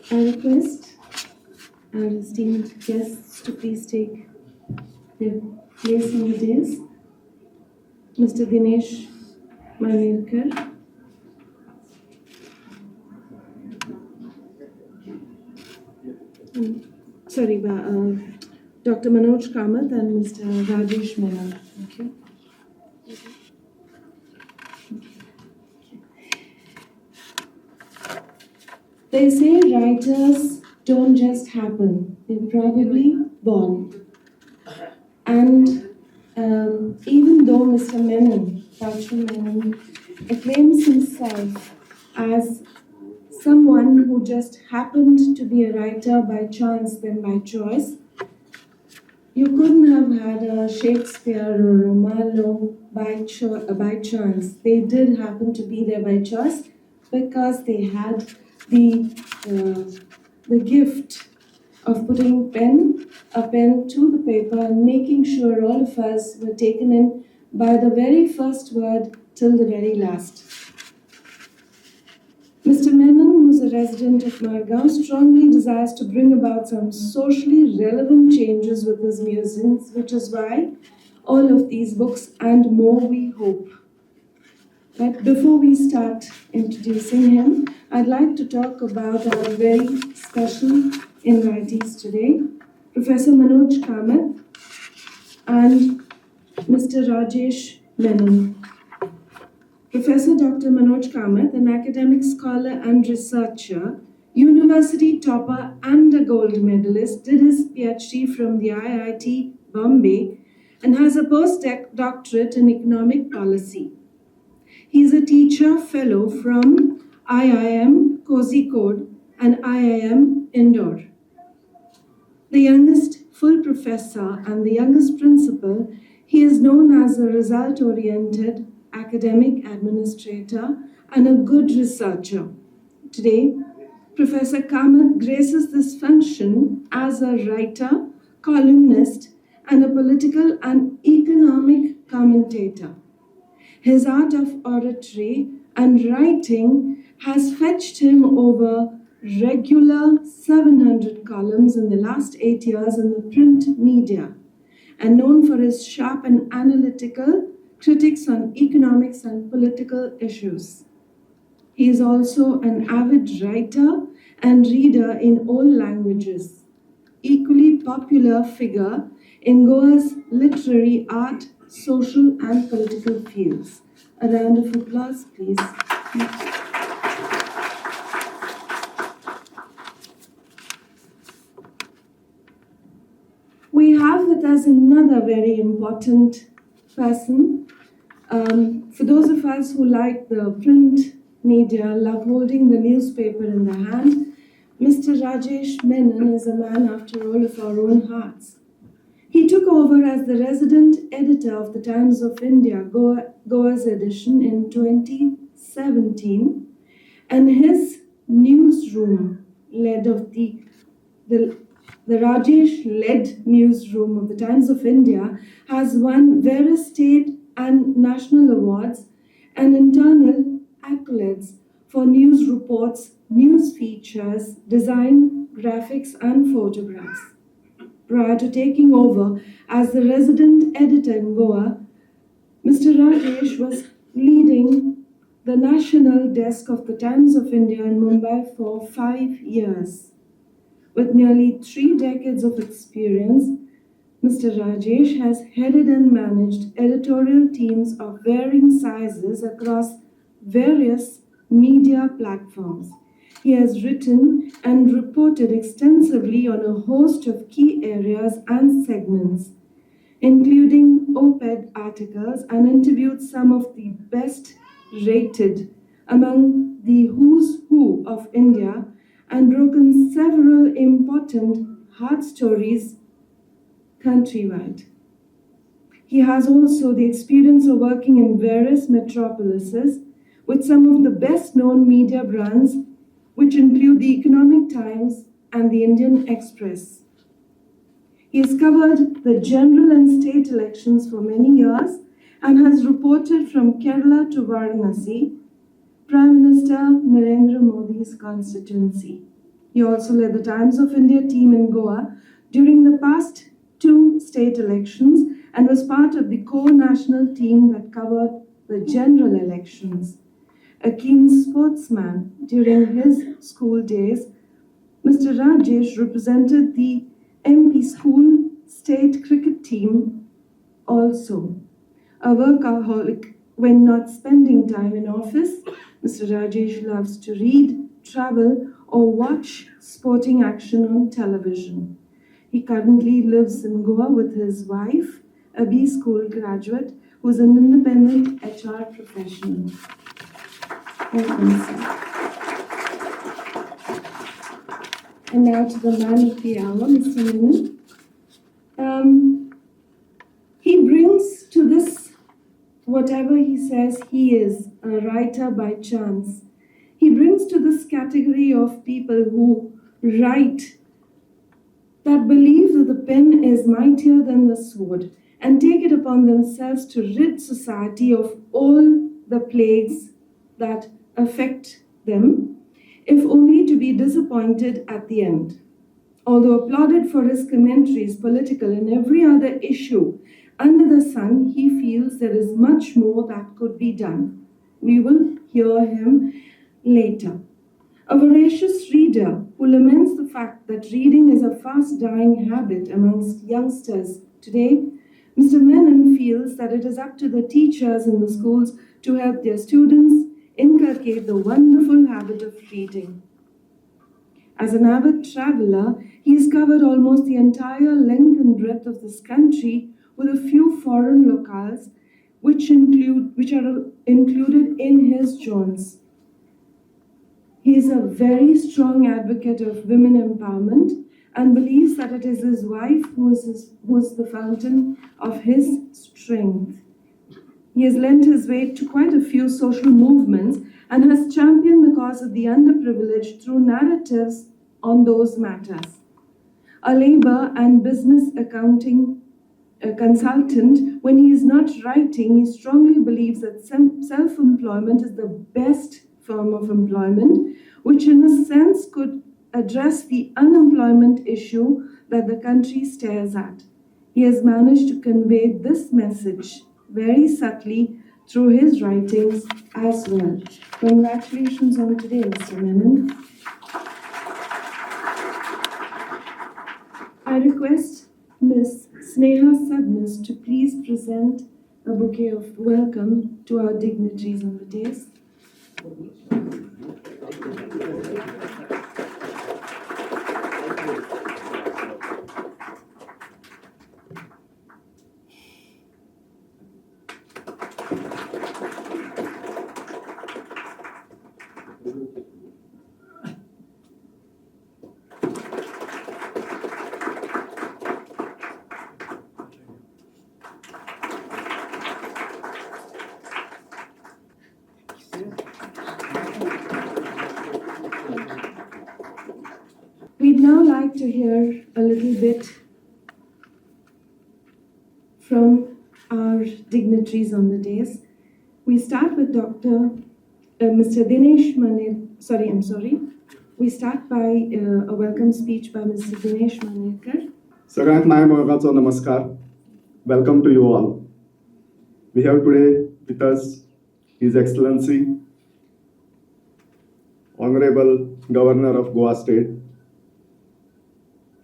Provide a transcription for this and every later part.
I request our esteemed guests to please take their place on the dais. Mr. Dinesh Manirkar, Dr. Manoj Kamat and Mr. Rajesh Menon. Thank you. They say writers don't just happen, they're probably born. And even though Mr. Menon, Pachu Menon, acclaims himself as someone who just happened to be a writer by chance than by choice, you couldn't have had a Shakespeare or a Marlowe by chance. They did happen to be there by choice because they had the gift of putting a pen to the paper and making sure all of us were taken in by the very first word till the very last. Mr. Menon, who's a resident of Margao, strongly desires to bring about some socially relevant changes with his musings, which is why all of these books and more we hope. But before we start introducing him, I'd like to talk about our very special invitees today, Professor Manoj Kamat and Mr. Rajesh Menon. Professor Dr. Manoj Kamat, an academic scholar and researcher, university topper and a gold medalist, did his PhD from the IIT Bombay and has a postdoctorate in economic policy. He is a teacher fellow from IIM Kozhikode and IIM Indore. The youngest full professor and the youngest principal, he is known as a result-oriented academic administrator and a good researcher. Today, Professor Kamat graces this function as a writer, columnist, and a political and economic commentator. His art of oratory and writing has fetched him over regular 700 columns in the last 8 years in the print media, and known for his sharp and analytical critiques on economics and political issues. He is also an avid writer and reader in all languages, equally popular figure in Goa's literary, art, social and political fields. A round of applause, please. We have with us another very important person. For those of us who like the print media, love holding the newspaper in the hand, Mr. Rajesh Menon is a man after all of our own hearts. He took over as the resident editor of the Times of India, Goa's edition in 2017, and his newsroom led of the Rajesh-led newsroom of the Times of India has won various state and national awards and internal accolades for news reports, news features, design, graphics, and photographs. Prior to taking over as the resident editor in Goa, Mr. Rajesh was leading the national desk of the Times of India in Mumbai for 5 years. With nearly 3 decades of experience, Mr. Rajesh has headed and managed editorial teams of varying sizes across various media platforms. He has written and reported extensively on a host of key areas and segments, including op-ed articles, and interviewed some of the best rated among the who's who of India and broken several important hard stories countrywide. He has also the experience of working in various metropolises with some of the best-known media brands, which include the Economic Times and the Indian Express. He has covered the general and state elections for many years and has reported from Kerala to Varanasi, Prime Minister Narendra Modi's constituency. He also led the Times of India team in Goa during the past 2 state elections and was part of the core national team that covered the general elections. A keen sportsman during his school days, Mr. Rajesh represented the MP school state cricket team also. A workaholic when not spending time in office, Mr. Rajesh loves to read, travel, or watch sporting action on television. He currently lives in Goa with his wife, a B school graduate who is an independent HR professional. Welcome, sir. And now to the man of the hour, Mr. Menon. He brings to this whatever he says he is, a writer by chance. He brings to this category of people who write that believe that the pen is mightier than the sword and take it upon themselves to rid society of all the plagues that affect them, if only to be disappointed at the end. Although applauded for his commentaries, political and every other issue under the sun, he feels there is much more that could be done. We will hear him later. A voracious reader who laments the fact that reading is a fast-dying habit amongst youngsters today, Mr. Menon feels that it is up to the teachers in the schools to help their students inculcate the wonderful habit of reading. As an avid traveler, he has covered almost the entire length and breadth of this country with a few foreign locales which are included in his journals. He is a very strong advocate of women empowerment and believes that it is his wife who is the fountain of his strength. He has lent his weight to quite a few social movements and has championed the cause of the underprivileged through narratives on those matters. A labor and business accounting consultant, when he is not writing, he strongly believes that self-employment is the best form of employment, which in a sense could address the unemployment issue that the country stares at. He has managed to convey this message very subtly through his writings as well. Congratulations on today, Mr. Menon. I request Ms. Sneha Sadnas to please present a bouquet of welcome to our dignitaries on the dais. We'd now like to hear a little bit from our dignitaries on the dais. We start with Mr. Dinesh Manen. We start by a welcome speech by Mr. Dinesh Manekar. Sagat Mayamagacho Namaskar. Welcome to you all. We have today with us His Excellency, Honourable Governor of Goa State,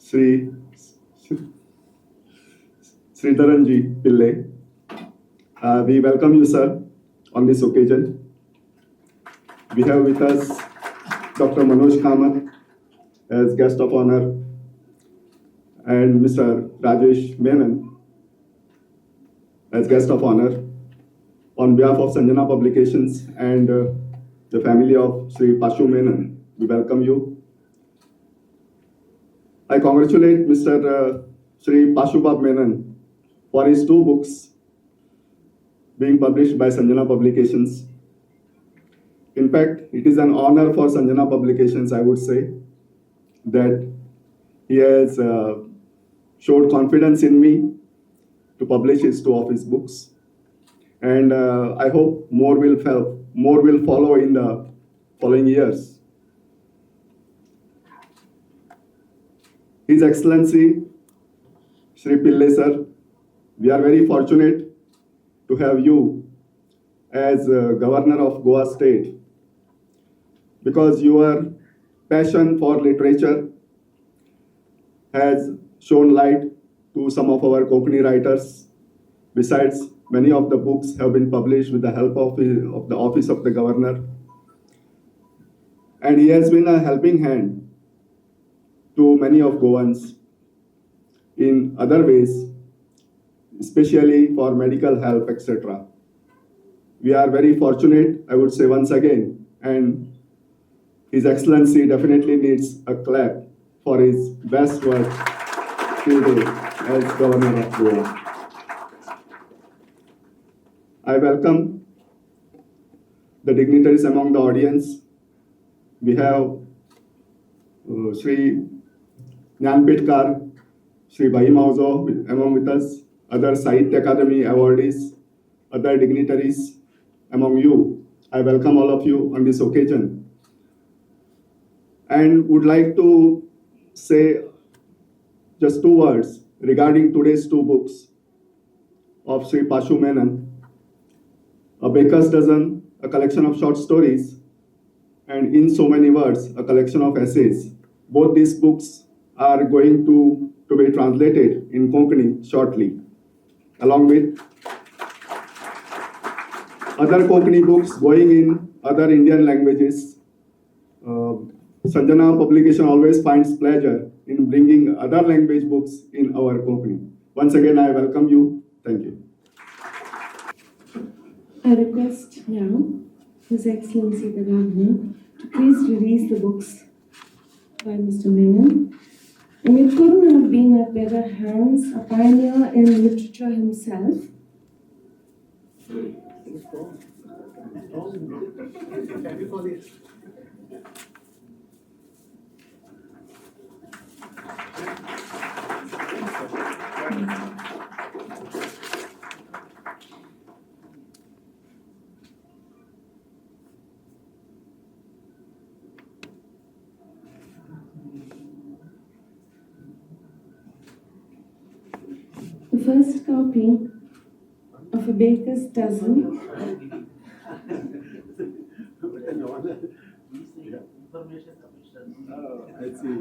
Shri Shreedharan Pillai. We welcome you, sir, on this occasion. We have with us Dr. Manoj Kamat as guest of honor and Mr. Rajesh Menon as guest of honor. On behalf of Sanjana Publications and the family of Shri Pachu Menon, we welcome you. I congratulate Mr. Shri Pachu Menon for his 2 books being published by Sanjana Publications. In fact, it is an honor for Sanjana Publications, I would say, that he has showed confidence in me to publish his 2 of his books. And I hope more will follow in the following years. His Excellency, Shri Pillai sir, we are very fortunate to have you as Governor of Goa State because your passion for literature has shown light to some of our Konkani writers. Besides, many of the books have been published with the help of the Office of the Governor. And he has been a helping hand to many of Goans in other ways, especially for medical help, etc. We are very fortunate, I would say once again, and His Excellency definitely needs a clap for his best work today as Governor of Goa. I welcome the dignitaries among the audience. We have Shri Jnanpitkar, Shri Bhai Mauzo among with us, other Sahitya Academy awardees, other dignitaries among you. I welcome all of you on this occasion and would like to say just 2 words regarding today's 2 books of Shri Pachu Menon, A Baker's Dozen, a collection of short stories, and In So Many Words, a collection of essays. Both these books are going to be translated in Konkani shortly, along with other Konkani books going in other Indian languages. Sanjana Publication always finds pleasure in bringing other language books in our Konkani. Once again, I welcome you. Thank you. I request now His Excellency the Governor to please release the books by Mr. Menon. And it couldn't have been at better hands, a pioneer in literature himself. The first copy of A Baker's Dozen I see.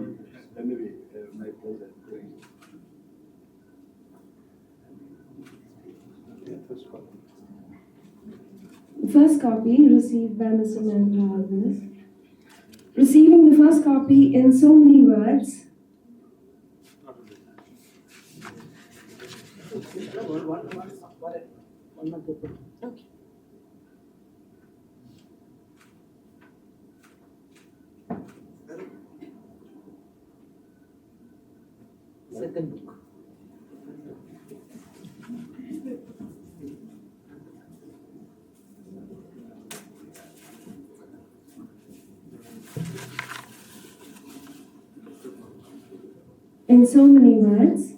Anyway, my pleasure. The first copy received by Mr. Manoj. Receiving the first copy in so many words. Okay. Second book. In so many words.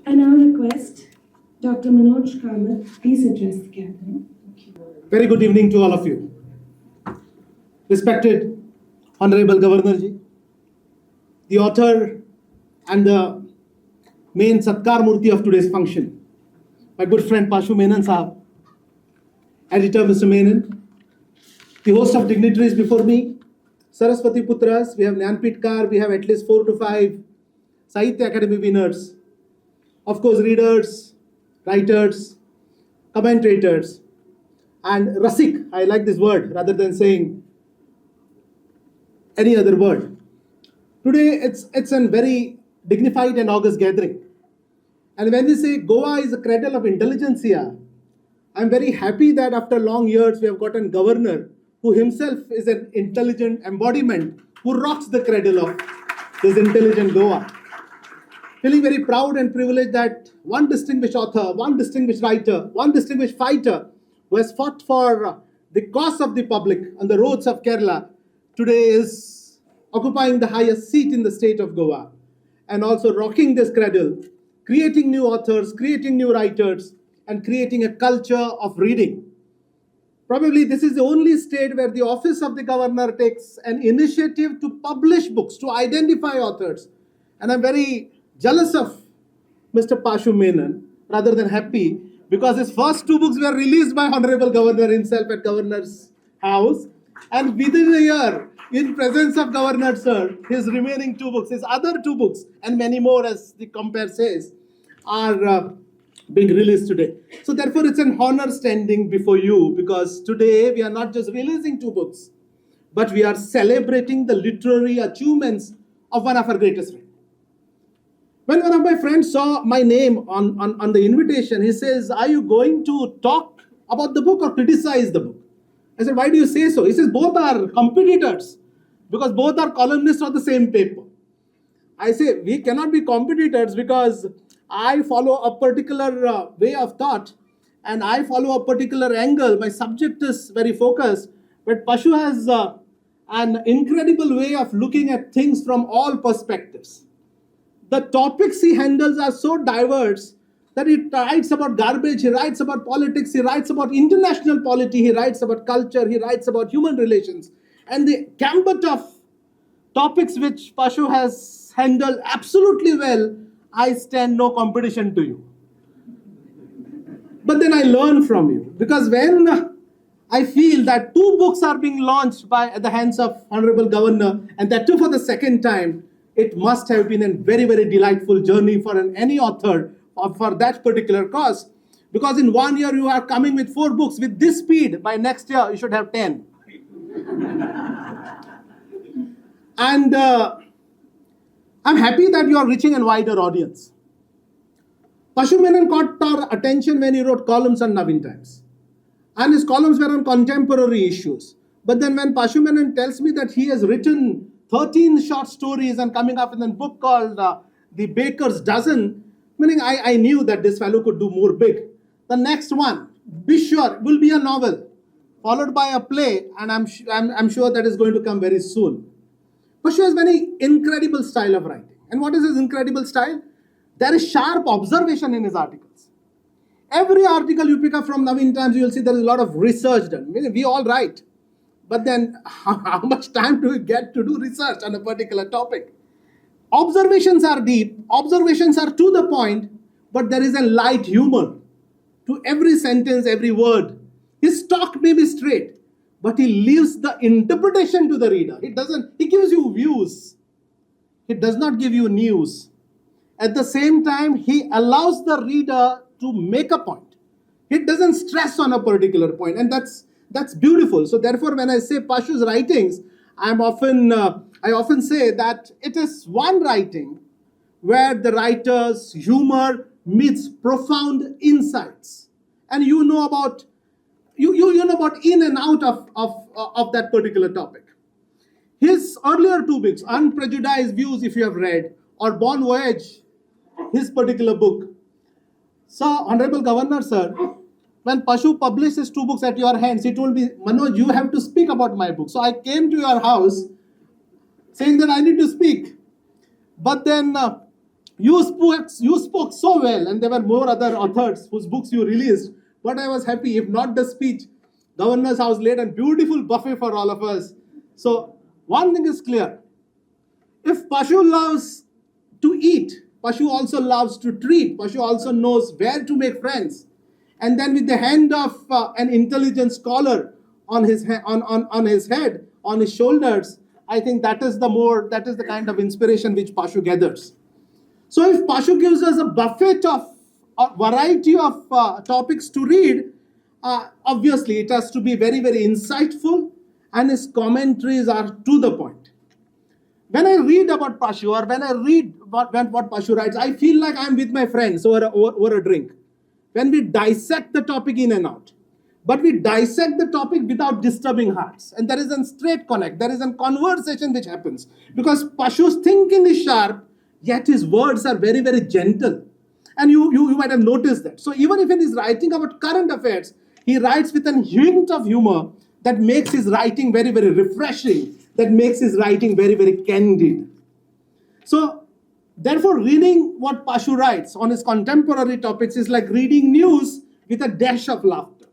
I now request Dr. Manoj Kamat please address the gathering. Very good evening to all of you. Respected Honourable Governor Ji, the author and the main Satkar Murti of today's function, my good friend Pachu Menon Sahab, editor Mr. Menon, the host of dignitaries before me, Saraswati Putras, we have Jnanpitkar, we have at least 4 to 5 Sahitya Academy winners, of course readers, writers, commentators, and Rasik, I like this word rather than saying any other word. Today it's a very dignified and august gathering. And when we say Goa is a cradle of intelligentsia, I'm very happy that after long years we have gotten governor who himself is an intelligent embodiment, who rocks the cradle of this intelligent Goa. Feeling very proud and privileged that one distinguished author, one distinguished writer, one distinguished fighter who has fought for the cause of the public on the roads of Kerala today is occupying the highest seat in the state of Goa and also rocking this cradle, creating new authors, creating new writers, and creating a culture of reading. Probably this is the only state where the office of the governor takes an initiative to publish books, to identify authors. And I'm very jealous of Mr. Pachu Menon rather than happy because his first two books were released by Honourable Governor himself at Governor's house. And within a year, in presence of Governor Sir, his remaining two books, his other two books, and many more as the compare says, are being released today. So therefore, it's an honor standing before you because today we are not just releasing two books, but we are celebrating the literary achievements of one of our greatest friends. When one of my friends saw my name on the invitation, he says, "Are you going to talk about the book or criticize the book?" I said, "Why do you say so?" He says, "Both are competitors because both are columnists of the same paper." I say, "We cannot be competitors because I follow a particular way of thought and I follow a particular angle. My subject is very focused, but Pachu has an incredible way of looking at things from all perspectives. The topics he handles are so diverse that he writes about garbage, he writes about politics, he writes about international polity, he writes about culture, he writes about human relations. And the gambit of topics which Pachu has handled absolutely well, I stand no competition to you. But then I learn from you because when I feel that two books are being launched at the hands of Honorable Governor, and that too for the second time, it must have been a very, very delightful journey for any author for that particular cause. Because in 1 year, you are coming with 4 books. With this speed, by next year, you should have 10. And I'm happy that you are reaching a wider audience. Pachu Menon caught our attention when he wrote columns on Navin Times. And his columns were on contemporary issues. But then when Pachu Menon tells me that he has written 13 short stories and coming up with a book called The Baker's Dozen, meaning I knew that this fellow could do more big. The next one, be sure, will be a novel, followed by a play, and I'm sure that is going to come very soon. Pachu has very incredible style of writing. And what is his incredible style? There is sharp observation in his articles. Every article you pick up from Navin Times, you will see there is a lot of research done. We all write. But then how much time do we get to do research on a particular topic? Observations are deep, observations are to the point, but there is a light humor to every sentence, every word. His talk may be straight, but he leaves the interpretation to the reader. He gives you views. He does not give you news. At the same time, he allows the reader to make a point. He doesn't stress on a particular point, and that's beautiful. So therefore, when I say Pachu's writings, I often say that it is one writing where the writer's humor meets profound insights, and you know about in and out of that particular topic. His earlier two books, Unprejudiced Views, if you have read, or Bon Voyage, his particular book. So, Honorable Governor, sir, when Pachu published his 2 books at your hands, he told me, "Manoj, you have to speak about my book." So I came to your house saying that I need to speak. But then you spoke so well, and there were more other authors whose books you released. But I was happy, if not the speech, Governor's house laid a beautiful buffet for all of us. So one thing is clear. If Pachu loves to eat, Pachu also loves to treat. Pachu also knows where to make friends. And then with the hand of an intelligent scholar on his head, on his shoulders, I think that is the kind of inspiration which Pachu gathers. So if Pachu gives us a buffet of a variety of topics to read, obviously it has to be very, very insightful, and his commentaries are to the point. When I read about Pachu, or when I read what Pachu writes, I feel like I'm with my friends over a drink. When we dissect the topic in and out, but we dissect the topic without disturbing hearts. And there is a straight connect, there is a conversation which happens. Because Pashu's thinking is sharp, yet his words are very, very gentle. And you might have noticed that. So even if he is writing about current affairs, he writes with a hint of humor that makes his writing very, very refreshing, that makes his writing very, very candid. So, therefore, reading what Pashu writes on his contemporary topics is like reading news with a dash of laughter.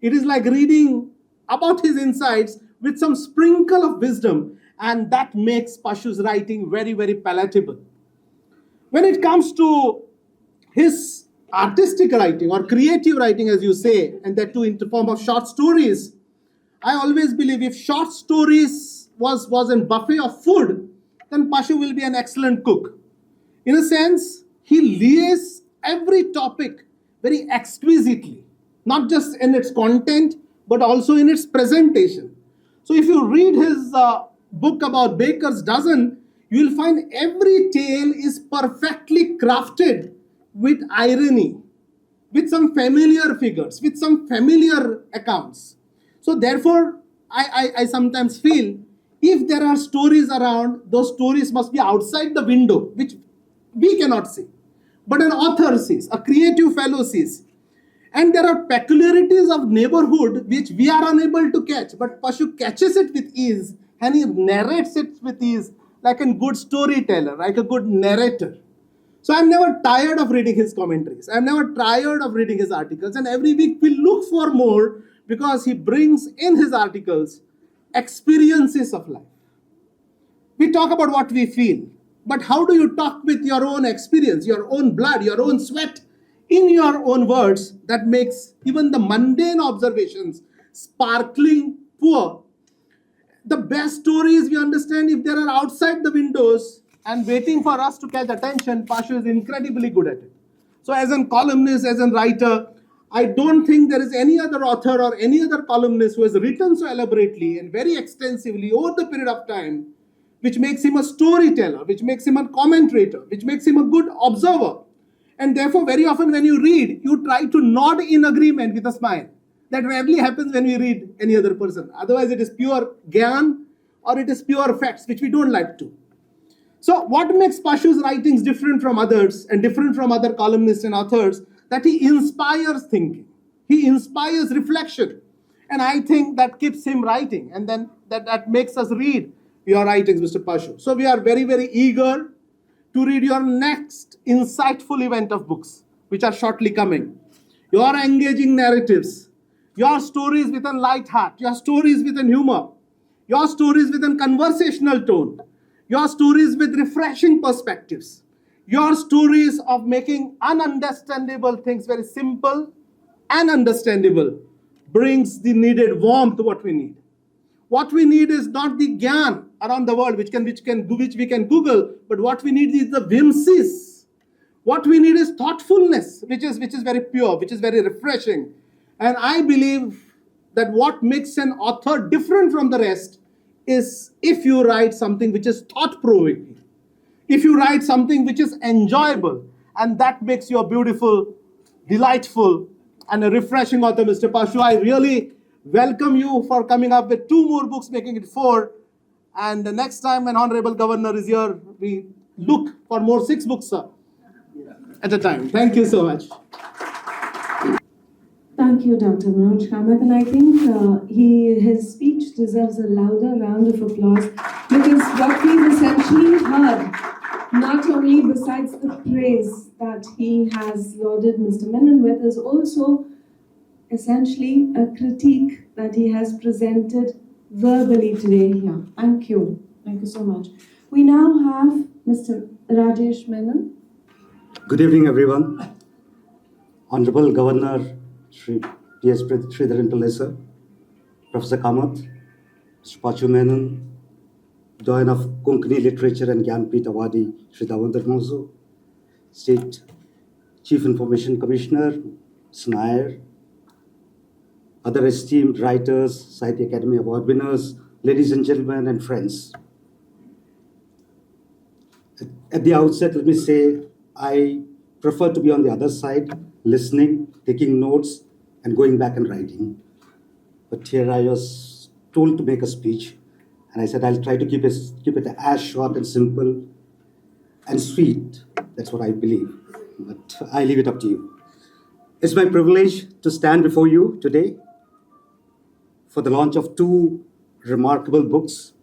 It is like reading about his insights with some sprinkle of wisdom, and that makes Pashu's writing very, very palatable. When it comes to his artistic writing or creative writing, as you say, and that too in the form of short stories, I always believe if short stories was a buffet of food, then Pashu will be an excellent cook. In a sense, he lays every topic very exquisitely, not just in its content, but also in its presentation. So if you read his book about Baker's Dozen, you will find every tale is perfectly crafted with irony, with some familiar figures, with some familiar accounts. So therefore, I sometimes feel if there are stories around, those stories must be outside the window, which we cannot see. But an author sees, a creative fellow sees. And there are peculiarities of neighborhood which we are unable to catch. But Pashu catches it with ease and he narrates it with ease like a good storyteller, like a good narrator. So I'm never tired of reading his commentaries. I'm never tired of reading his articles. And every week we look for more because he brings in his articles experiences of life. We talk about what we feel, but how do you talk with your own experience, your own blood, your own sweat, in your own words that makes even the mundane observations sparkling poor? The best stories we understand if they are outside the windows and waiting for us to catch attention. Pashu is incredibly good at it. So as a columnist, as a writer, I don't think there is any other author or any other columnist who has written so elaborately and very extensively over the period of time, which makes him a storyteller, which makes him a commentator, which makes him a good observer. And therefore, very often when you read, you try to nod in agreement with a smile. That rarely happens when we read any other person. Otherwise, it is pure gyan or it is pure facts, which we don't like to. So what makes Pashu's writings different from others and different from other columnists and authors? That he inspires thinking. He inspires reflection. And I think that keeps him writing. And then that makes us read your writings, Mr. Pashu. So we are very, very eager to read your next insightful event of books, which are shortly coming. Your engaging narratives, your stories with a light heart, your stories with a humor, your stories with a conversational tone, your stories with refreshing perspectives, your stories of making ununderstandable things very simple and understandable brings the needed warmth to what we need. What we need is not the gyan around the world, which we can Google, but what we need is the whimsies. What we need is thoughtfulness, which is very pure, which is very refreshing. And I believe that what makes an author different from the rest is if you write something which is thought-provoking, if you write something which is enjoyable, and that makes you a beautiful, delightful, and a refreshing author, Mr. Pashu. I really welcome you for coming up with 2 more books, making it 4. And the next time when Honourable Governor is here, we look for more 6 books, sir, at a time. Thank you so much. Thank you, Dr. Manoj Kamat, and I think his speech deserves a louder round of applause because what we've essentially heard, not only besides the praise that he has lauded Mr. Menon with, is also essentially a critique that he has presented verbally today here. Thank you. Thank you so much. We now have Mr. Rajesh Menon. Good evening, everyone. Honourable Governor Shri Shreedharan Pillai, sir, Professor Kamat, Mr. Pachu Menon, Doyen of Konkani Literature and Gyanpit Awadi Shri Damodar, State Chief Information Commissioner Nair, other esteemed writers, Sahitya Academy Award winners, ladies and gentlemen and friends. At the outset, let me say I prefer to be on the other side, listening, taking notes, and going back and writing. but here I was told to make a speech, and I said I'll try to keep it as short and simple and sweet. That's what I believe, but I leave it up to you. It's my privilege to stand before you today for the launch of two remarkable books.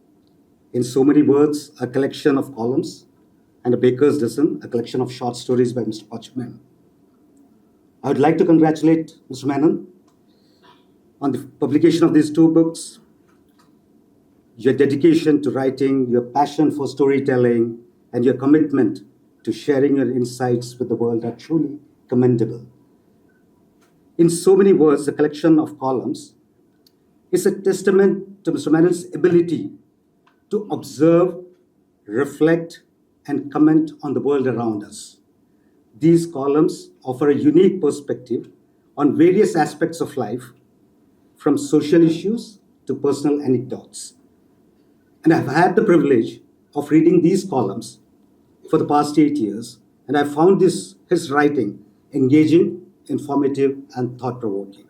In so many words, a collection of columns, and a baker's dozen, a collection of short stories by Mr. Pachu Menon. I would like to congratulate Mr. Menon on the publication of these two books. Your dedication to writing, your passion for storytelling, and your commitment to sharing your insights with the world are truly commendable. In so many words, the collection of columns is a testament to Mr. Menon's ability to observe, reflect, and comment on the world around us. These columns offer a unique perspective on various aspects of life, from social issues to personal anecdotes. And I've had the privilege of reading these columns for the past 8 years, and I found his writing engaging, informative, and thought-provoking.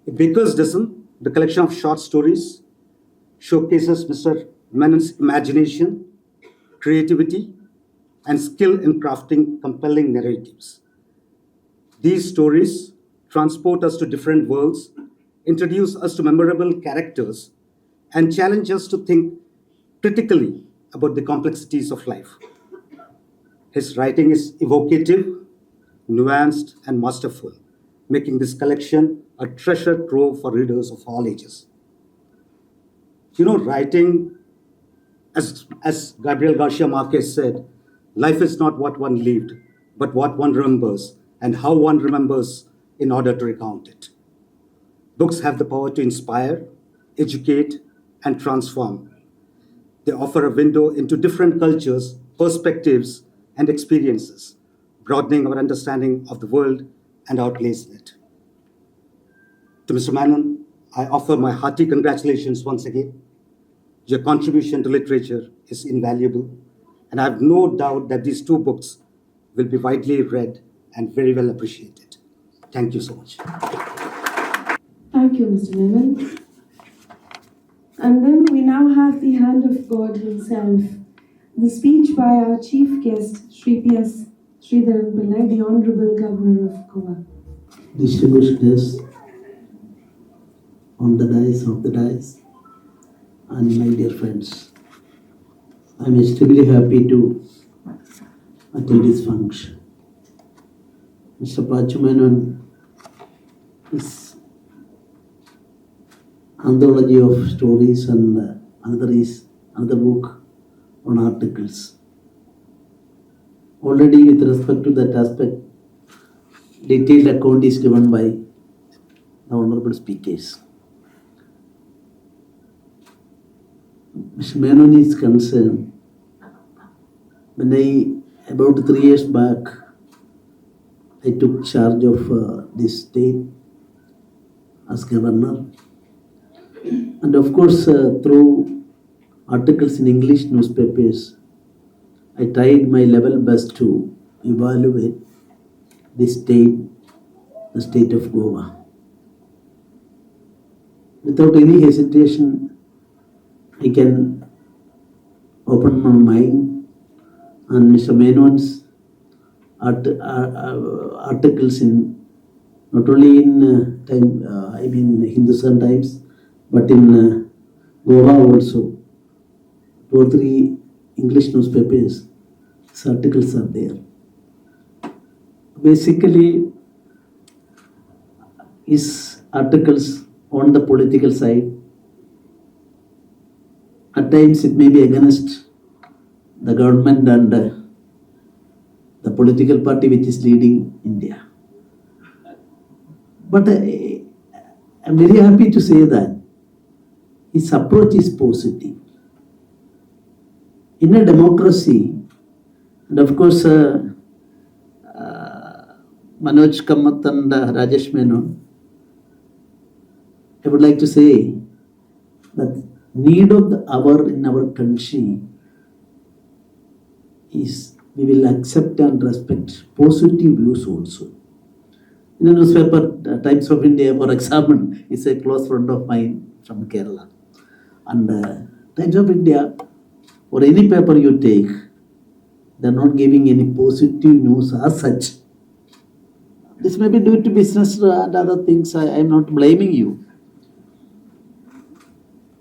A Baker's Dozen, the collection of short stories, showcases Mr. Menon's imagination, creativity, and skill in crafting compelling narratives. These stories transport us to different worlds, introduce us to memorable characters, and challenge us to think critically about the complexities of life. His writing is evocative, nuanced, and masterful, making this collection a treasure trove for readers of all ages. Writing, as Gabriel Garcia Marquez said, life is not what one lived, but what one remembers and how one remembers in order to recount it. Books have the power to inspire, educate, and transform. They offer a window into different cultures, perspectives, and experiences, broadening our understanding of the world and our place in it. To Mr. Menon, I offer my hearty congratulations once again. Your contribution to literature is invaluable, and I have no doubt that these two books will be widely read and very well appreciated. Thank you so much. Thank you, Mr. Menon. And then we now have the hand of God himself, the speech by our chief guest, Shreedharan Pillai, the Honourable Governor of Goa. Distinguished guests on the dais, and my dear friends, I am extremely happy to attend this function. Mr. Pachu Menon is anthology of stories, and another book on articles. Already, with respect to that aspect, detailed account is given by the honorable speakers. Mr. Menon is concerned, about 3 years back, I took charge of this state as governor. And of course, through articles in English newspapers, I tried my level best to evaluate the state of Goa. Without any hesitation, I can open my mind, and Mr. Menon's articles in not only in Hindustan Times, but in Goa also. 2 or 3 English newspapers, his articles are there. Basically, his articles on the political side, at times it may be against the government and the political party which is leading India. But I'm very happy to say that his approach is positive. In a democracy, and of course, Manoj Kamat and Rajesh Menon, I would like to say that need of the hour in our country is we will accept and respect positive views also. in a newspaper, Times of India, for example, is a close friend of mine from Kerala. And Times of India, or any paper you take, they're not giving any positive news as such. This may be due to business and other things. I am not blaming you.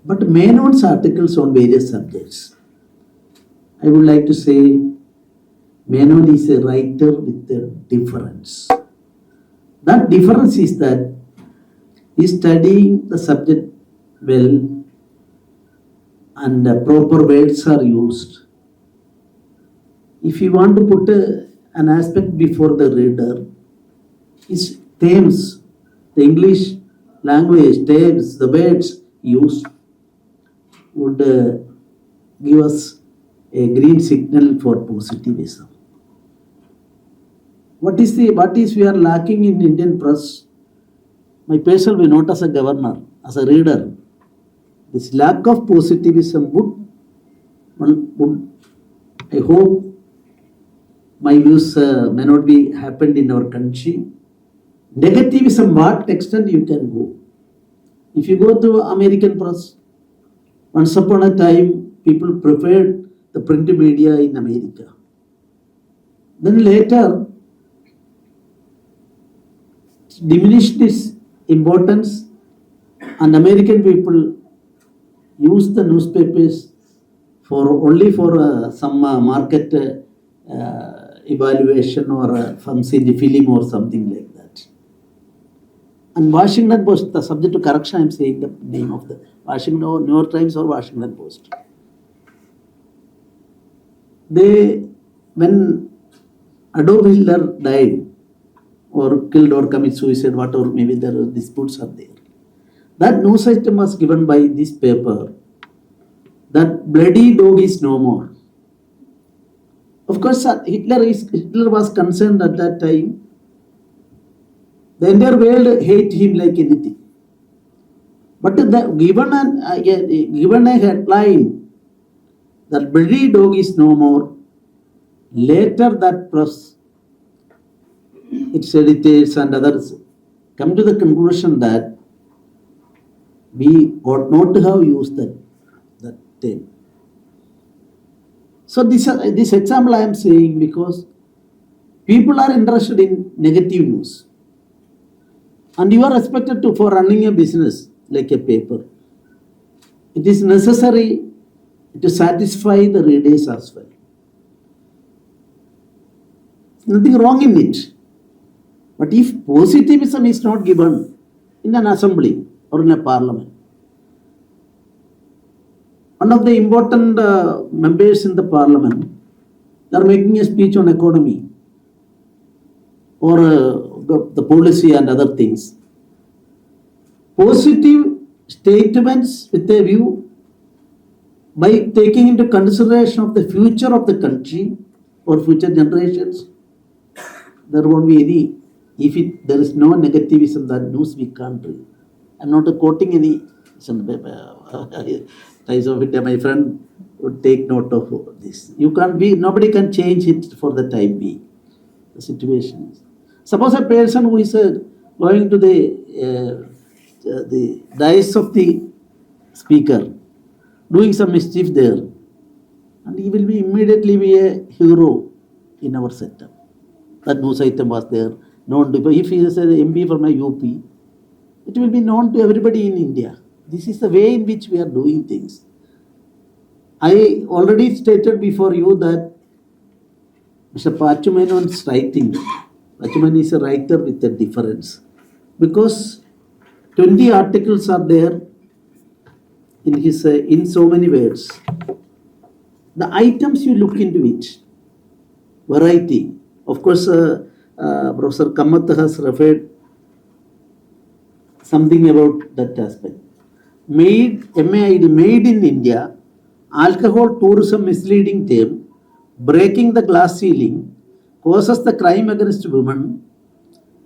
But Menon's articles on various subjects, I would like to say Menon is a writer with a difference. That difference is that he is studying the subject well and proper words are used. If you want to put an aspect before the reader, his themes, the English language, terms, the words used would give us a green signal for positivism. What is we are lacking in Indian press? My personal view, not as a governor, as a reader, this lack of positivism would I hope my views may not be happened in our country. Negativism, what extent you can go? If you go to American press, once upon a time, people preferred the print media in America. Then later, diminished its importance, and American people used the newspapers only for some market evaluation or from say the film or something like that. And Washington Post, the subject to correction, I am saying the name of the Washington or New York Times or Washington Post. When Adolf Hitler died or killed or committed suicide, whatever, maybe there are disputes are there. That news item was given by this paper that bloody dog is no more. Of course, Hitler was concerned at that time. The entire world hate him like anything. But given a headline that bloody dog is no more, later that press, its editors and others come to the conclusion that we ought not to have used that term. So this example I am saying because people are interested in negative news. And you are expected to, for running a business like a paper, it is necessary to satisfy the readers as well. Nothing wrong in it. But if positivism is not given in an assembly or in a parliament, one of the important members in the parliament, they are making a speech on economy or the policy and other things. Positive statements with a view by taking into consideration of the future of the country or future generations, there won't be any. If there is no negativism, that news we can't read. I'm not quoting any Times of India. My friend would take note of this. Nobody can change it for the time being. The situation is. Suppose a person who is going to the dais of the speaker, doing some mischief there, and he will immediately be a hero in our setup. That news item was there, known to, if he is an MP from a UP, it will be known to everybody in India. This is the way in which we are doing things. I already stated before you that Mr. Pachu Menon's writing, Pachu Menon is a writer with a difference. Because 20 articles are there in his in so many words. The items you look into it, variety. Of course, Professor Kamat has referred something about that aspect. MAID, made in India, alcohol tourism misleading term, breaking the glass ceiling, causes the crime against women,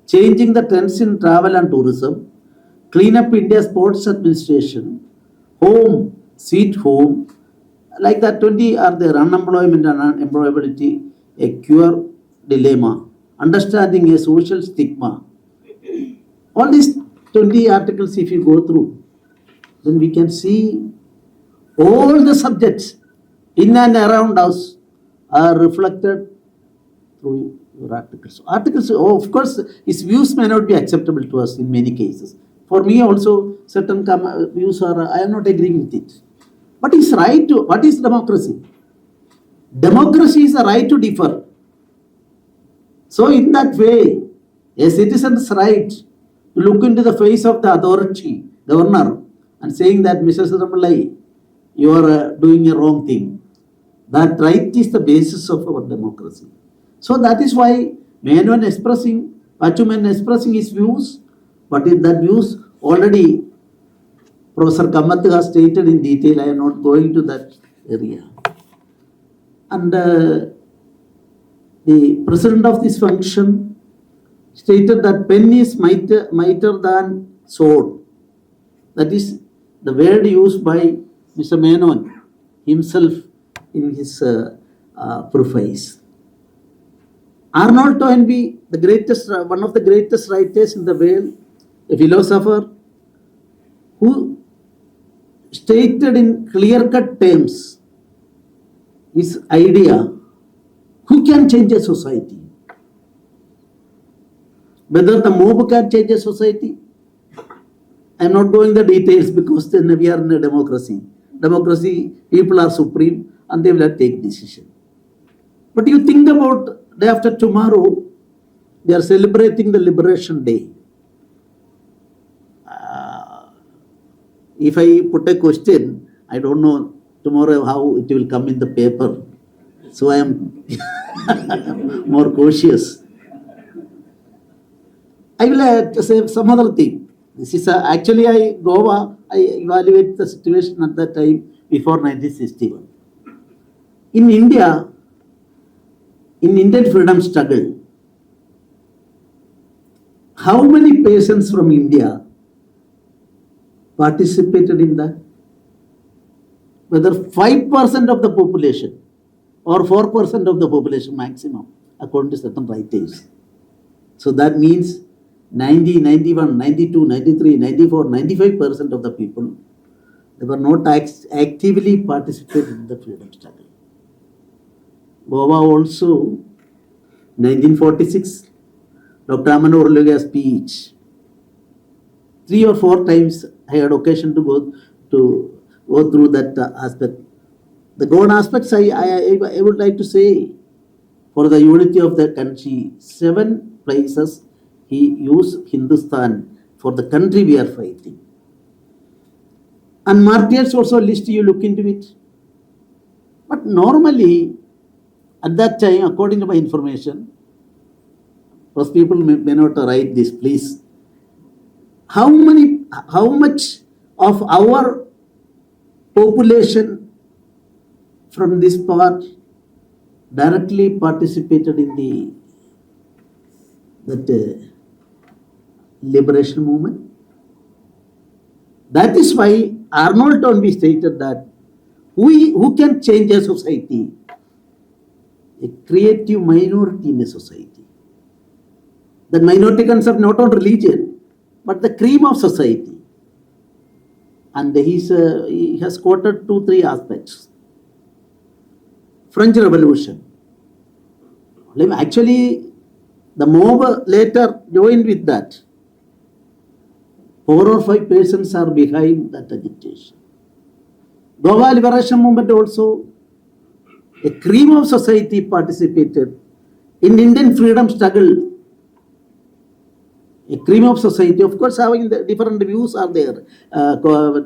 changing the trends in travel and tourism, clean up India sports administration, home, sweet home, like that 20 are there, unemployment and unemployability, a cure dilemma, understanding a social stigma, All these 20 articles, if you go through, then we can see all the subjects in and around us are reflected through your articles. Articles, of course, his views may not be acceptable to us in many cases. For me also, certain views are, I am not agreeing with it. But it's right to, what is democracy? Democracy is a right to differ. So in that way, a citizen's right to look into the face of the authority, governor, and saying that Mr. Shreedharan Pillai, you are doing a wrong thing. That right is the basis of our democracy. So that is why Pachu Menon expressing his views, but in that views already Professor Kamat has stated in detail. I am not going to that area. And the president of this function stated that pen is mightier than sword. That is the word used by Mr. Menon himself in his preface. Arnold Toynbee, the greatest, one of the greatest writers in the world, a philosopher, who stated in clear-cut terms his idea, who can change a society? Whether the mob can change a society? I am not going the details because then we are in a democracy. Democracy, people are supreme and they will take decision. But you think about day after tomorrow, they are celebrating the Liberation Day. If I put a question, I don't know tomorrow how it will come in the paper. So I am more cautious. I will say some other thing. This is actually I evaluate the situation at that time before 1961. In India, in Indian freedom struggle, how many persons from India participated in that? Whether 5% of the population or 4% of the population maximum, according to certain writers. So that means 90, 91, 92, 93, 94, 95% of the people, they were not actively participated in the freedom struggle. Goa also, 1946, Dr. Honourable gave a speech. 3 or 4 times I had occasion to go through that aspect. The Goan aspects I would like to say, for the unity of the country, 7 places he used Hindustan for the country we are fighting. And martyrs also list, you look into it. But normally, at that time, according to my information, most people may not write this, please. How much of our population from this part directly participated in that liberation movement? That is why Arnold Toynbee stated that who can change a society? A creative minority in a society. The minority concept not on religion, but the cream of society. And he has quoted 2-3 aspects. French Revolution. Actually, the mob later joined with that. 4 or 5 persons are behind that agitation. Goa Liberation Movement also, a cream of society participated in Indian freedom struggle. A cream of society, of course, having the different views are there.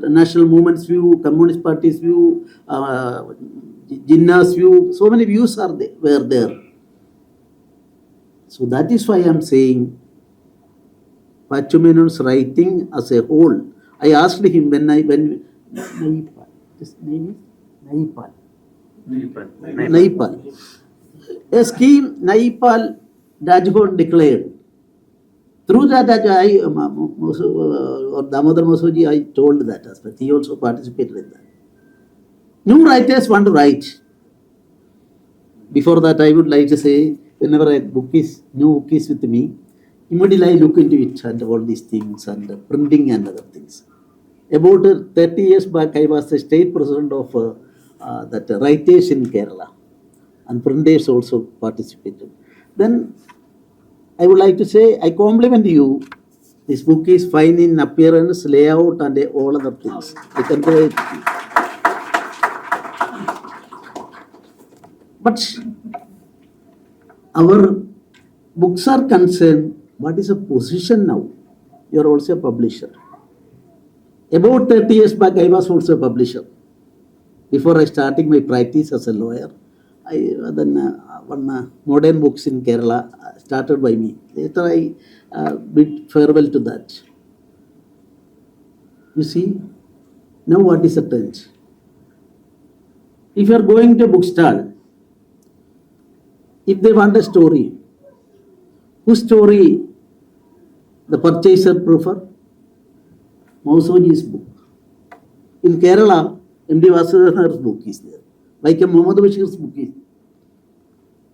National movement's view, Communist Party's view, Jinnah's view, so many views were there. So that is why I am saying Pachu Menon's writing as a whole. I asked him when Naipal, his name is Naipal. A scheme Naipal Rajbhon declared. Through that, Damodar Mosoji, I told that aspect. He also participated in that. New writers want to write. Before that, I would like to say, whenever new book is with me, immediately I look into it and all these things and printing and other things. About 30 years back, I was the state president of that writers in Kerala, and printers also participated. Then I would like to say, I compliment you. This book is fine in appearance, layout, and all other things. I congratulate you. But our books are concerned, what is a position now? You are also a publisher. About 30 years back, I was also a publisher. Before I started my practice as a lawyer, I then one modern books in Kerala started by me. Later I bid farewell to that. You see, now what is the trend? If you are going to a bookstall, if they want a story, whose story the purchaser prefer? Mausoji's book. In Kerala, M.D. Vasudhanar's book is there. Like a Muhammad Bashir's book is.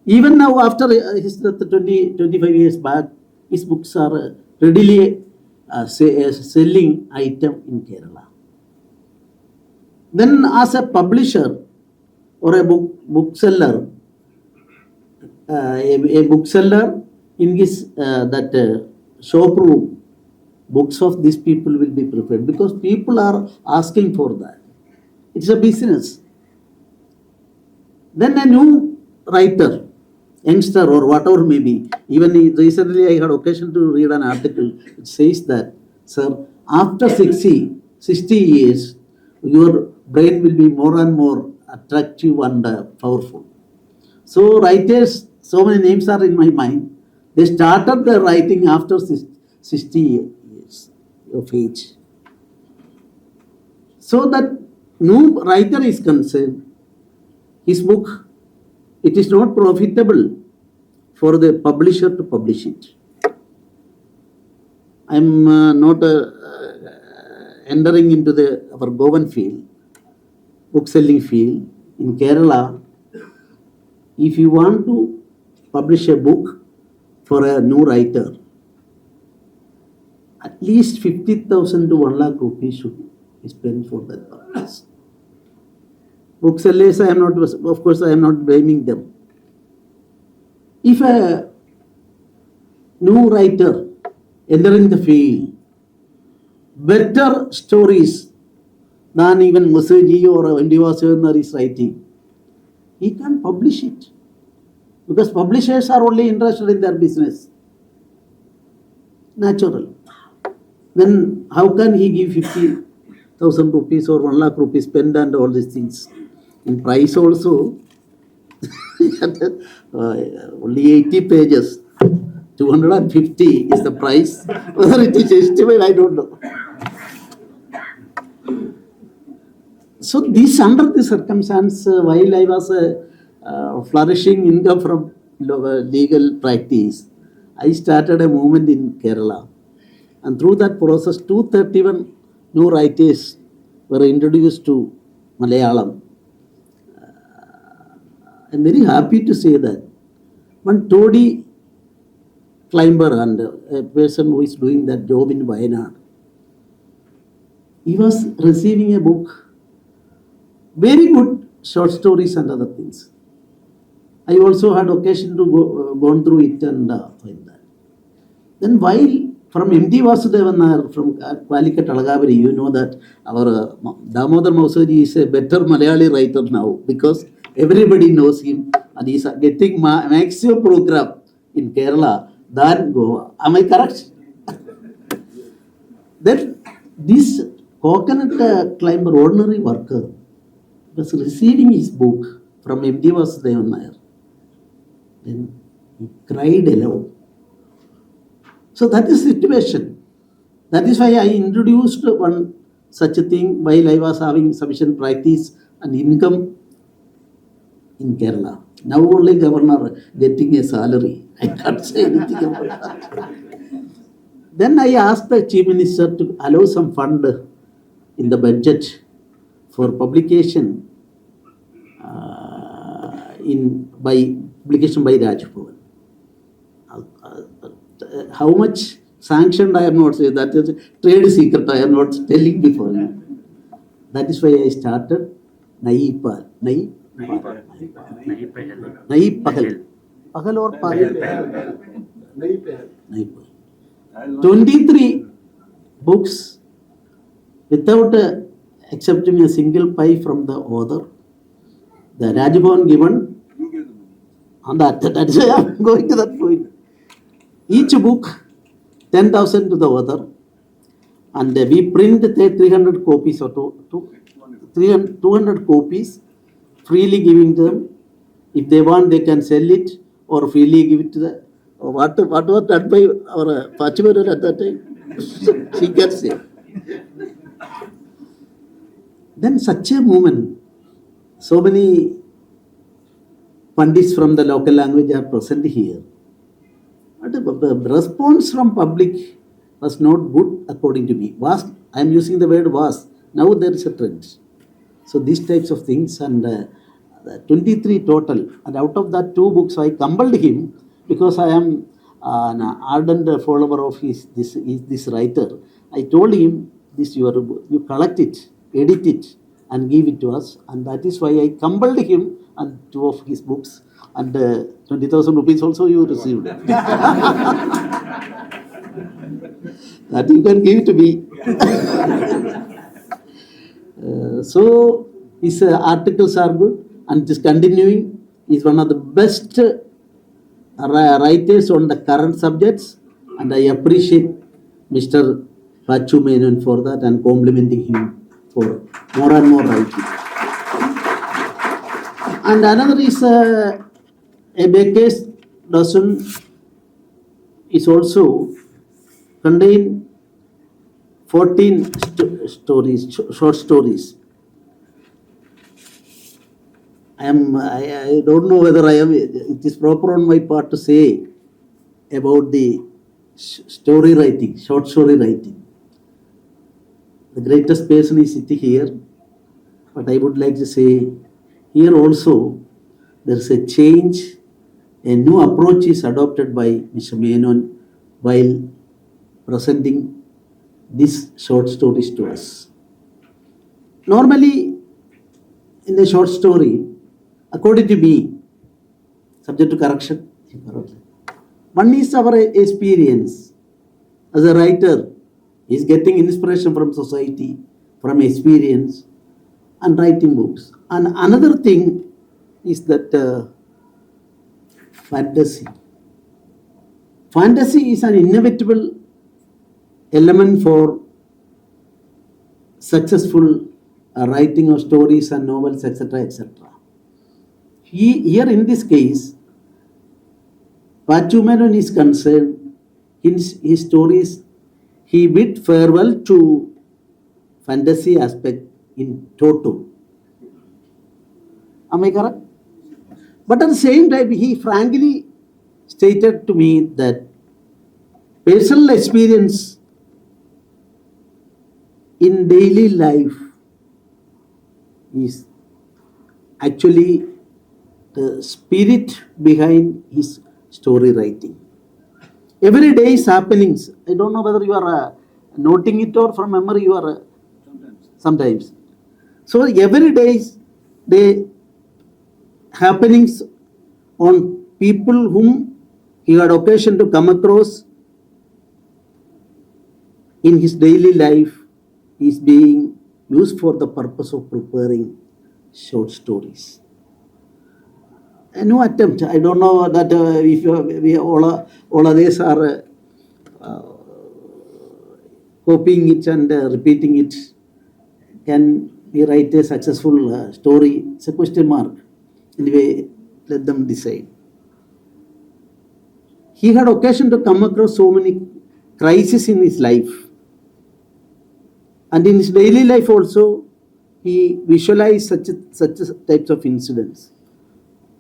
Even now, after his death 25 years back, his books are readily selling item in Kerala. Then as a publisher or a bookseller, a bookseller in his shop room, books of these people will be preferred because people are asking for that. It's a business. Then a new writer, youngster or whatever may be, even recently I had occasion to read an article. It says that, sir, after 60 years, your brain will be more and more attractive and powerful. So writers, so many names are in my mind. They started their writing after 60 years of age. So that new writer is concerned, his book, it is not profitable for the publisher to publish it. I am not entering into our Govan field, book selling field. In Kerala, if you want to publish a book for a new writer, at least 50,000 to 1 lakh rupees should be spent for that purpose. Booksellers, of course, I am not blaming them. If a new writer entering the field, better stories than even Musaji or M.D. Vasudhanar is writing, he can publish it. Because publishers are only interested in their business. Natural. Then how can he give 50,000 rupees or 1 lakh rupees spend and all these things? In price also, only 80 pages, 250 is the price. Whether it is estimated, I don't know. So this, under the circumstance, while I was flourishing income from legal practice, I started a movement in Kerala. And through that process, 231 new writers were introduced to Malayalam. I'm very happy to say that one toady climber and a person who is doing that job in Wayanad, he was receiving a book, very good short stories and other things. I also had occasion to gone through it and find that. Then while from M.D. Vasudevan from Calicut Alagaveri, you know that our Damodar Mausoji is a better Malayali writer now because everybody knows him and he is getting maximum program in Kerala than Goa. Am I correct? Then this coconut climber, ordinary worker, was receiving his book from M.D. Vasudevan. Then he cried aloud. So that is the situation. That is why I introduced one such a thing while I was having sufficient practice and income in Kerala. Now only governor getting a salary. I can't say anything about that. Then I asked the chief minister to allow some fund in the budget for publication by Raj Bhavan. how much sanctioned I am not saying, that is trade secret, I am not telling before you. That is why I started Nahi Pahal. Pahal or Pahal? Nahi Pahal. 23 books without accepting a single pie from the author. The Rajabhavan given, and that's why I am going to that point. Each book, 10,000 to the author, and we print 300 copies or 200 copies, freely giving them. If they want, they can sell it or freely give it to the. What was done by our Pachu Menon at that time? She can say. Then such a moment, so many pandits from the local language are present here. But the response from public was not good according to me. I am using the word was. Now there is a trend. So these types of things, and 23 total. And out of that 2 books, I compelled him, because I am an ardent follower of this writer. I told him, you collect it, edit it, and give it to us. And that is why I compelled him and 2 of his books. And 20,000 rupees also you received. That you can give to me. So his articles are good, and it is continuing. He is one of the best writers on the current subjects, and I appreciate Mr. Pachu Menon for that, and complimenting him for more and more writing. And another is a Beckett's dozen is also contain 14 stories, short stories. I don't know whether it is proper on my part to say about the story writing, short story writing. The greatest person is sitting here, but I would like to say here also there is a change, a new approach is adopted by Mr. Menon while presenting these short stories to us. Normally, in a short story, according to me, subject to correction, one is our experience. As a writer, he is getting inspiration from society, from experience, and writing books. And another thing is that fantasy. Fantasy is an inevitable element for successful writing of stories and novels, etc., etc. Here in this case, Pachu Menon is concerned, in his stories, he bid farewell to fantasy aspect in toto. Am I correct? But at the same time, he frankly stated to me that personal experience in daily life is actually the spirit behind his story writing. Every day's happenings, I don't know whether you are noting it or from memory you are sometimes. So every day's happenings on people whom he had occasion to come across in his daily life is being used for the purpose of preparing short stories. No attempt. I don't know that if we all others are copying it and repeating it. Can we write a successful story? It's a question mark. Anyway, let them decide. He had occasion to come across so many crises in his life. And in his daily life also, he visualized such types of incidents.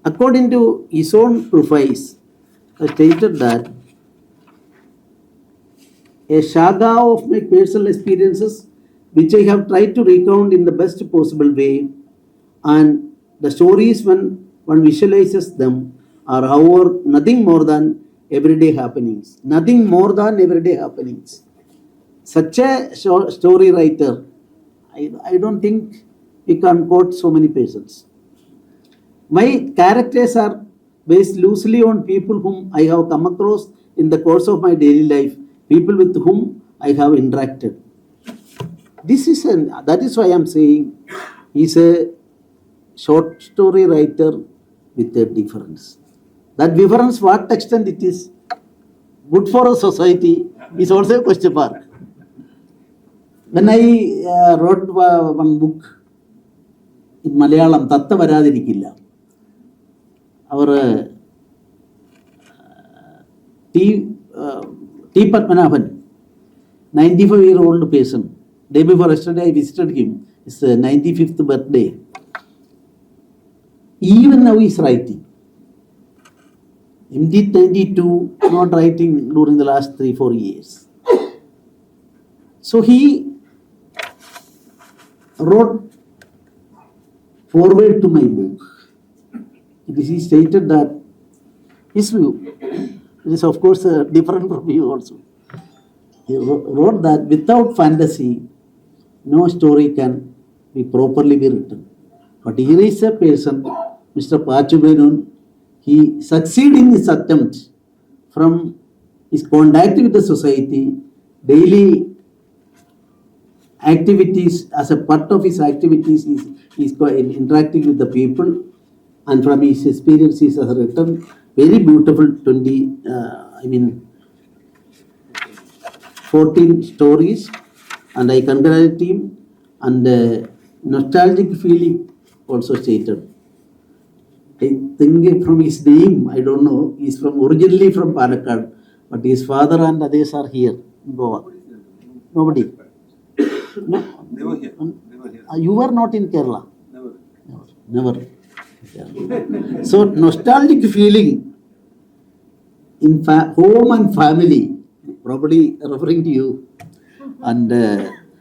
According to his own preface, I stated that a saga of my personal experiences, which I have tried to recount in the best possible way, and the stories when one visualizes them are, however, nothing more than everyday happenings. Nothing more than everyday happenings. Such a story writer, I don't think we can quote so many persons. My characters are based loosely on people whom I have come across in the course of my daily life, people with whom I have interacted. That is why I am saying he's a short story writer with a difference. That difference, what extent it is good for a society, is also a question mark. When I wrote one book in Malayalam, Tatta Varadirikilla, our T. Padmanabhan, 95-year-old person. Day before yesterday, I visited him. It's 95th birthday. Even now, he's writing. MD 92, not writing during the last 3-4 years. So he wrote forward to my book. He stated that his view, it is of course different from you also. He wrote that without fantasy, no story can be properly be written. But here is a person, Mr. Pachu Menon, he succeeded in his attempt from his contact with the society, daily activities, as a part of his activities, he's interacting with the people, and from his experiences has written very beautiful 14 stories, and I congratulate him, and nostalgic feeling also stated. I think from his name, I don't know, he's originally from Palakkad, but his father and others are here in Goa. Nobody. No? They were here. They were here. You were not in Kerala? Never. Never. Yeah. So nostalgic feeling in home and family, probably referring to you, and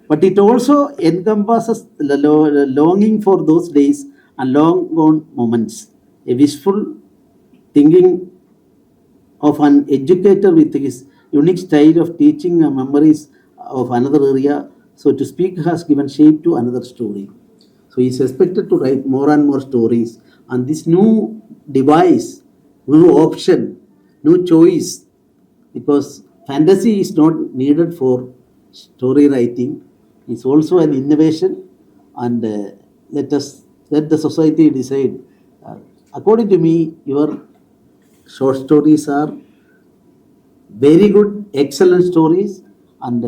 but it also encompasses the longing for those days and long gone moments, a wishful thinking of an educator with his unique style of teaching and memories of another area, so to speak, has given shape to another story. So he is expected to write more and more stories, and this new device, new option, new choice, because fantasy is not needed for story writing, it's also an innovation, and let the society decide. According to me, your short stories are very good, excellent stories, and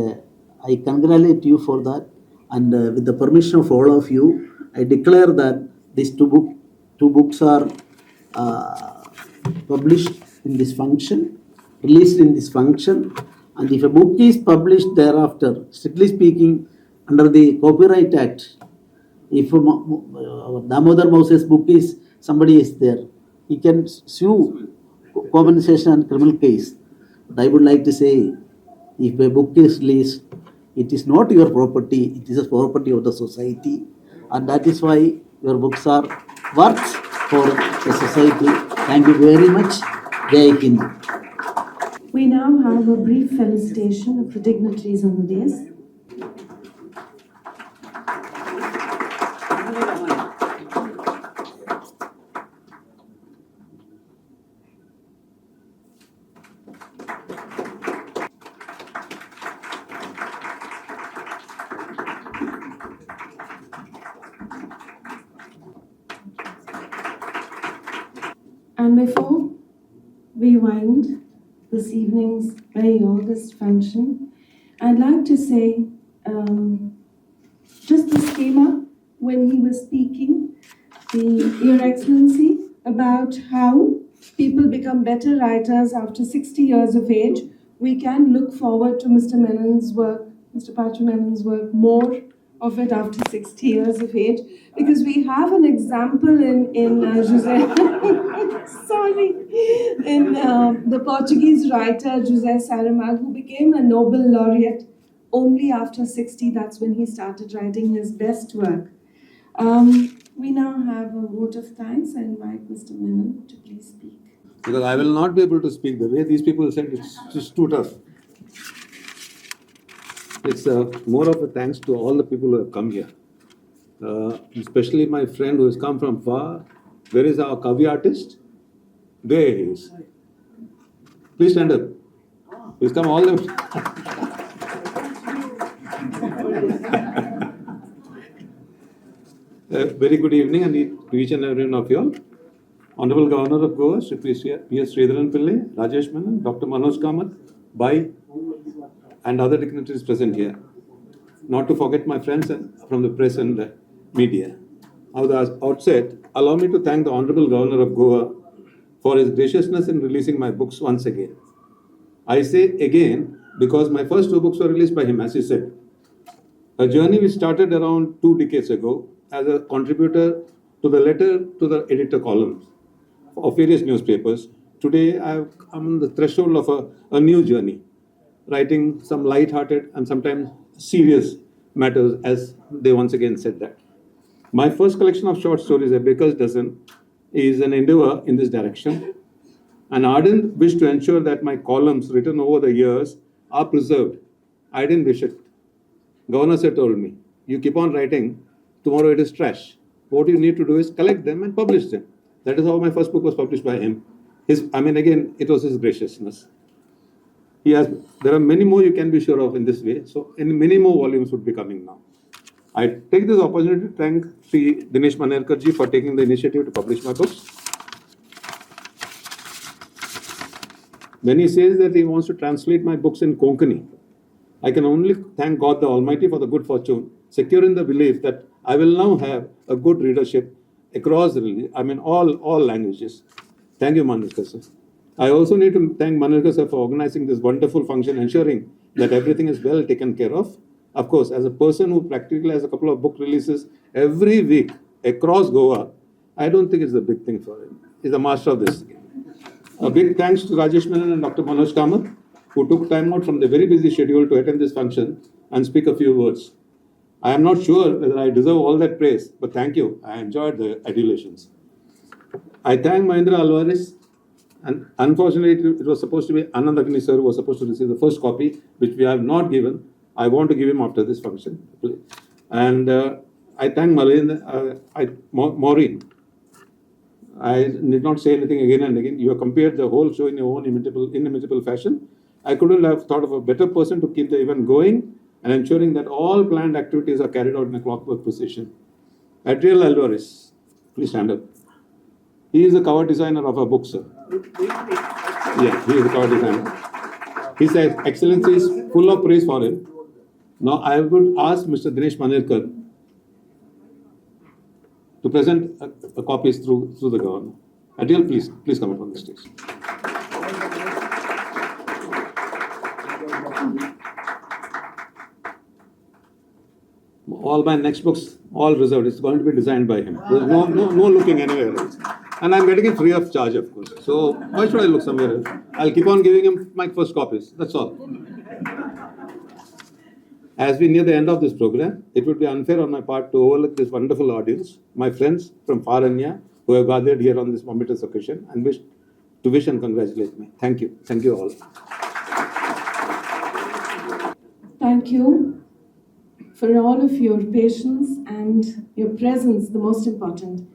I congratulate you for that. And with the permission of all of you, I declare that these two books are published in this function, released in this function. And if a book is published thereafter, strictly speaking, under the Copyright Act, if Damodar Mouse's book is, somebody is there, he can sue compensation and criminal case. But I would like to say, if a book is released, it is not your property, it is a property of the society, and that is why your books are worth for the society. Thank you very much. Jai Hind. We now have a brief felicitation of the dignitaries on the dais. And before we wind this evening's very August function, I'd like to say just the schema when he was speaking, Your Excellency, about how people become better writers after 60 years of age. We can look forward to Mr. Menon's work, Mr. Pachu Menon's work, more of it after 60 years of age, because we have an example in José, the Portuguese writer José Saramago, who became a Nobel laureate only after 60. That's when he started writing his best work. We now have a vote of thanks. I invite Mr. Menon to please speak. Because I will not be able to speak the way these people said. It's just too tough. It's more of a thanks to all the people who have come here. Especially my friend who has come from far. Where is our Kavi artist? There he is. Please stand up. He's come all the way. Very good evening and to each and every one of you all. Honourable Governor of Goa, Shri Shreedharan Pillai, Rajesh Menon, Dr. Manoj Kamat, Bhai, and other dignitaries present here. Not to forget my friends from the press and media. At the outset, allow me to thank the Honourable Governor of Goa for his graciousness in releasing my books once again. I say again because my first two books were released by him, as he said. A journey which started around 2 decades ago as a contributor to the letter to the editor columns of various newspapers. Today, I'm on the threshold of a new journey, writing some light-hearted and sometimes serious matters, as they once again said that. My first collection of short stories, A Baker's Dozen, is an endeavor in this direction. An ardent wish to ensure that my columns written over the years are preserved. I didn't wish it. Governor sir told me, you keep on writing, tomorrow it is trash. What you need to do is collect them and publish them. That is how my first book was published by him. Again, it was his graciousness. There are many more you can be sure of in this way. So, many more volumes would be coming now. I take this opportunity to thank Shri Dinesh Manerkarji for taking the initiative to publish my books. When he says that he wants to translate my books in Konkani, I can only thank God the Almighty for the good fortune, secure in the belief that I will now have a good readership across all languages. Thank you, Manoj sir. I also need to thank Manoj sir for organizing this wonderful function, ensuring that everything is well taken care of. Of course, as a person who practically has a couple of book releases every week across Goa, I don't think it's a big thing for him. He's a master of this. A big thanks to Rajesh Menon and Dr. Manoj Kamat, who took time out from their very busy schedule to attend this function and speak a few words. I am not sure whether I deserve all that praise, but thank you. I enjoyed the adulations. I thank Mahendra Alvarez, and unfortunately, it was supposed to be Anand Agni sir who was supposed to receive the first copy, which we have not given. I want to give him after this function. And I thank Maureen. I need not say anything again and again. You have compared the whole show in your own inimitable fashion. I couldn't have thought of a better person to keep the event going and ensuring that all planned activities are carried out in a clockwork precision. Adriel Alvarez, please stand up. He is the cover designer of our book, sir. Yeah, he is the cover designer. His Excellency is full of praise for him. Now, I would ask Mr. Dinesh Manerkar to present a copies through the governor. Adriel, please come up on the stage. All my next books, all reserved. It's going to be designed by him. There's no looking anywhere else. And I'm getting it free of charge, of course. So why should I look somewhere else? I'll keep on giving him my first copies. That's all. As we near the end of this program, it would be unfair on my part to overlook this wonderful audience, my friends from far and near, who have gathered here on this momentous occasion and wish and congratulate me. Thank you. Thank you all. Thank you for all of your patience and your presence, the most important.